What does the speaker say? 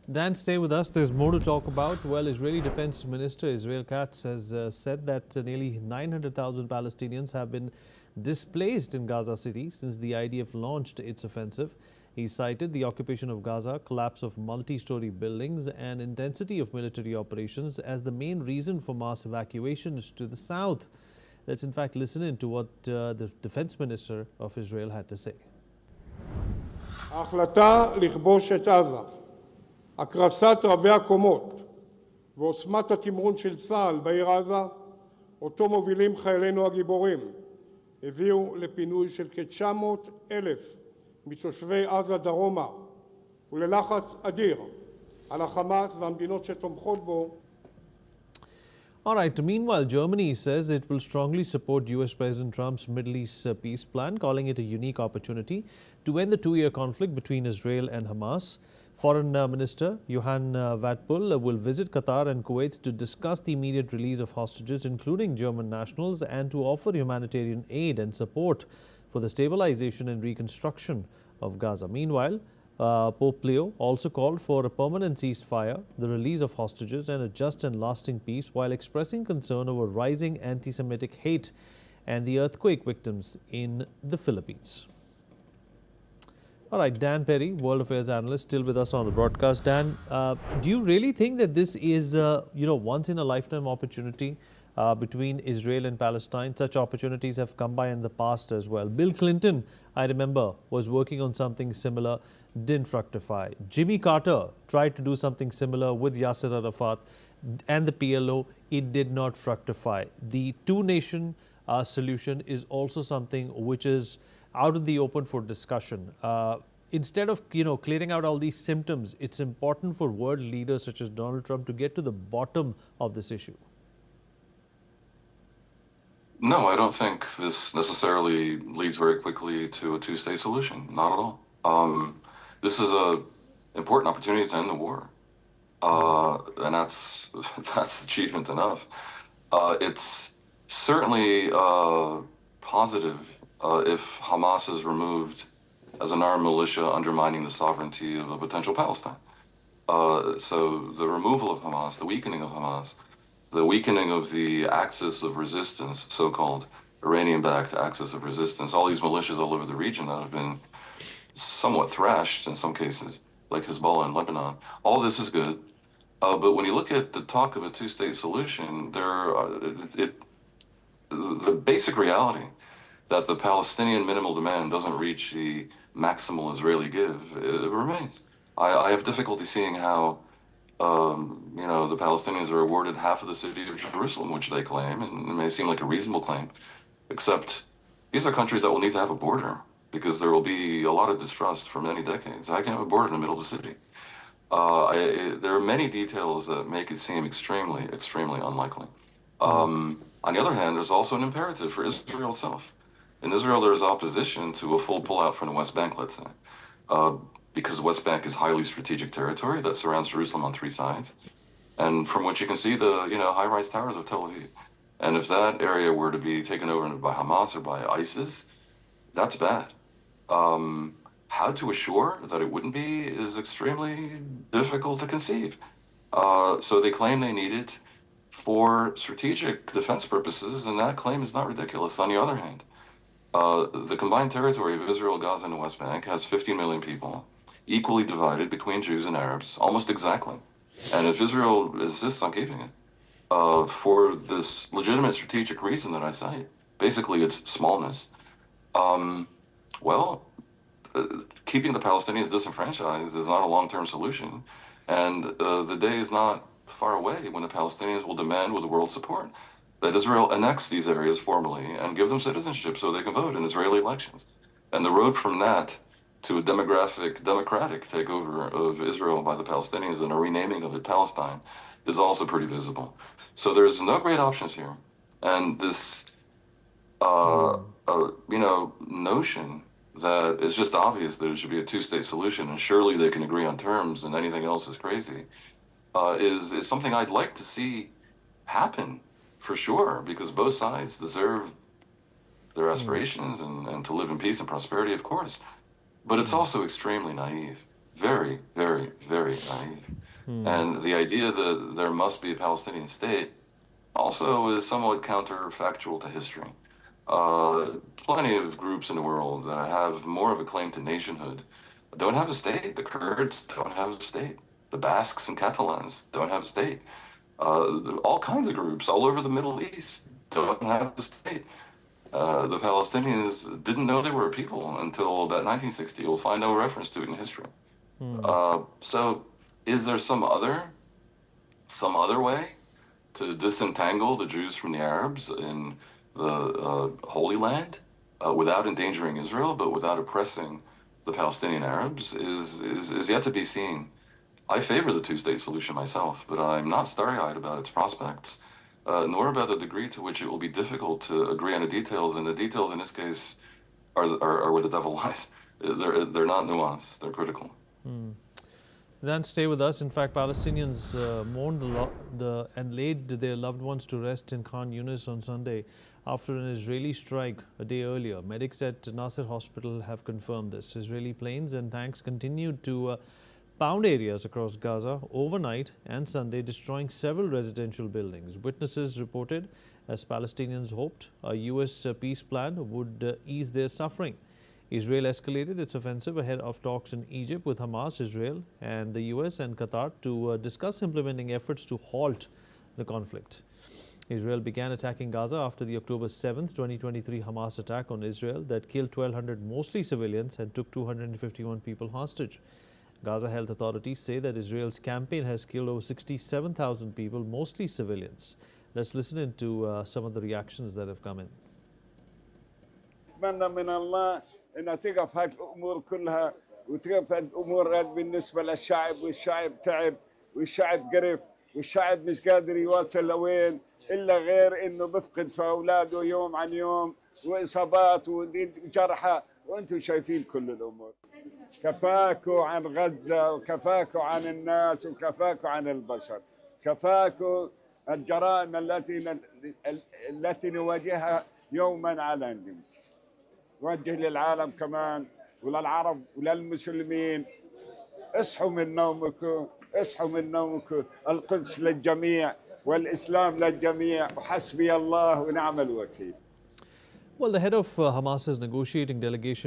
Dan, stay with us. There's more to talk about. Well, Israeli Defense Minister Israel Katz has said that nearly 900,000 Palestinians have been displaced in Gaza City since the IDF launched its offensive. He cited the occupation of Gaza, collapse of multi-story buildings, and intensity of military operations as the main reason for mass evacuations to the south. Let's in fact listen in to what the Defense Minister of Israel had to say. ההחלטה לכבוש את עזה, הקרסת רבי הקומות ועוצמת התמרון של צה"ל בעיר עזה, אותו מובילים חיילינו הגיבורים, הביאו לפינוי של כ-900,000 מתושבי עזה דרומה וללחץ אדיר על החמאס והמדינות שתומכות בו. All right. Meanwhile, Germany says it will strongly support U.S. President Trump's Middle East peace plan, calling it a unique opportunity to end the two-year conflict between Israel and Hamas. Foreign Minister Johann Wadepul will visit Qatar and Kuwait to discuss the immediate release of hostages, including German nationals, and to offer humanitarian aid and support for the stabilization and reconstruction of Gaza. Meanwhile, Pope Leo also called for a permanent ceasefire, the release of hostages, and a just and lasting peace, while expressing concern over rising anti-Semitic hate and the earthquake victims in the Philippines. All right, Dan Perry, World Affairs analyst, still with us on the broadcast. Dan, do you really think that this is, once in a lifetime opportunity between Israel and Palestine? Such opportunities have come by in the past as well. Bill Clinton, I remember, was working on something similar, didn't fructify. Jimmy Carter tried to do something similar with Yasser Arafat and the PLO. It did not fructify. The two-nation solution is also something which is out in the open for discussion. Instead of clearing out all these symptoms, it's important for world leaders such as Donald Trump to get to the bottom of this issue. No, I don't think this necessarily leads very quickly to a two-state solution. Not at all. This is an important opportunity to end the war, and that's achievement enough. It's certainly positive if Hamas is removed as an armed militia undermining the sovereignty of a potential Palestine. So the removal of Hamas, the weakening of Hamas, the weakening of the axis of resistance, so-called Iranian-backed axis of resistance, all these militias all over the region that have been somewhat thrashed in some cases, like Hezbollah in Lebanon, all this is good. But when you look at the talk of a two-state solution, the basic reality that the Palestinian minimal demand doesn't reach the maximal Israeli give, it remains. I have difficulty seeing how the Palestinians are awarded half of the city of Jerusalem, which they claim, and it may seem like a reasonable claim, except these are countries that will need to have a border because there will be a lot of distrust for many decades. I can have a border in the middle of the city. There are many details that make it seem extremely, extremely unlikely. On the other hand, there's also an imperative for Israel itself. In Israel, there is opposition to a full pullout from the West Bank, let's say, because the West Bank is highly strategic territory that surrounds Jerusalem on three sides, and from which you can see the high-rise towers of Tel Aviv. And if that area were to be taken over by Hamas or by ISIS, that's bad. How to assure that it wouldn't be is extremely difficult to conceive. So they claim they need it for strategic defense purposes, and that claim is not ridiculous. On the other hand, the combined territory of Israel, Gaza, and the West Bank has 15 million people, equally divided between Jews and Arabs, almost exactly. And if Israel insists on keeping it, for this legitimate strategic reason that I cite, basically its smallness, keeping the Palestinians disenfranchised is not a long-term solution, and the day is not far away when the Palestinians will demand, with world support, that Israel annex these areas formally and give them citizenship so they can vote in Israeli elections. And the road from that to a democratic takeover of Israel by the Palestinians and a renaming of it Palestine is also pretty visible. So there's no great options here. And this, notion that it's just obvious that it should be a two-state solution and surely they can agree on terms and anything else is crazy, is something I'd like to see happen for sure, because both sides deserve their aspirations and to live in peace and prosperity, of course. But it's also extremely naive very, very, very naive. And the idea that there must be a Palestinian state also is somewhat counterfactual to history. Plenty of groups in the world that have more of a claim to nationhood don't have a state. The Kurds don't have a state. The Basques and Catalans don't have a state. All kinds of groups all over the Middle East don't have a state. The Palestinians didn't know they were a people until about 1960. You'll find no reference to it in history. So is there some other way to disentangle the Jews from the Arabs in the Holy Land without endangering Israel, but without oppressing the Palestinian Arabs is yet to be seen. I favor the two-state solution myself, but I'm not starry-eyed about its prospects, nor about the degree to which it will be difficult to agree on the details. And the details in this case are where the devil lies. They're not nuanced, they're critical. Then stay with us. In fact, Palestinians mourned and laid their loved ones to rest in Khan Yunis on Sunday after an Israeli strike a day earlier. Medics at Nasser Hospital have confirmed this. Israeli planes and tanks continued to pound areas across Gaza overnight and Sunday, destroying several residential buildings. Witnesses reported, as Palestinians hoped, a U.S. peace plan would ease their suffering. Israel escalated its offensive ahead of talks in Egypt with Hamas, Israel, and the US and Qatar to discuss implementing efforts to halt the conflict. Israel began attacking Gaza after the October 7, 2023 Hamas attack on Israel that killed 1,200 mostly civilians and took 251 people hostage. Gaza health authorities say that Israel's campaign has killed over 67,000 people, mostly civilians. Let's listen into some of the reactions that have come in. أن تقف هذه الأمور كلها وتقف هذه الأمور بالنسبة للشعب والشعب تعب والشعب قرف والشعب مش قادر يواصل لوين إلا غير إنه بفقد في أولاده يوم عن يوم وإصابات وجرحى وأنتم شايفين كل الأمور. كفاكوا عن غزة وكفاكوا عن الناس وكفاكوا عن البشر. كفاكوا الجرائم التي نواجهها يوما على يوم. وجه للعالم كمان وللعرب وللمسلمين اصحوا من نومكم اصحوا من نومكم القدس للجميع والإسلام للجميع وحسبي الله ونعم الوكيل. Well, the head of Hamas's negotiating delegation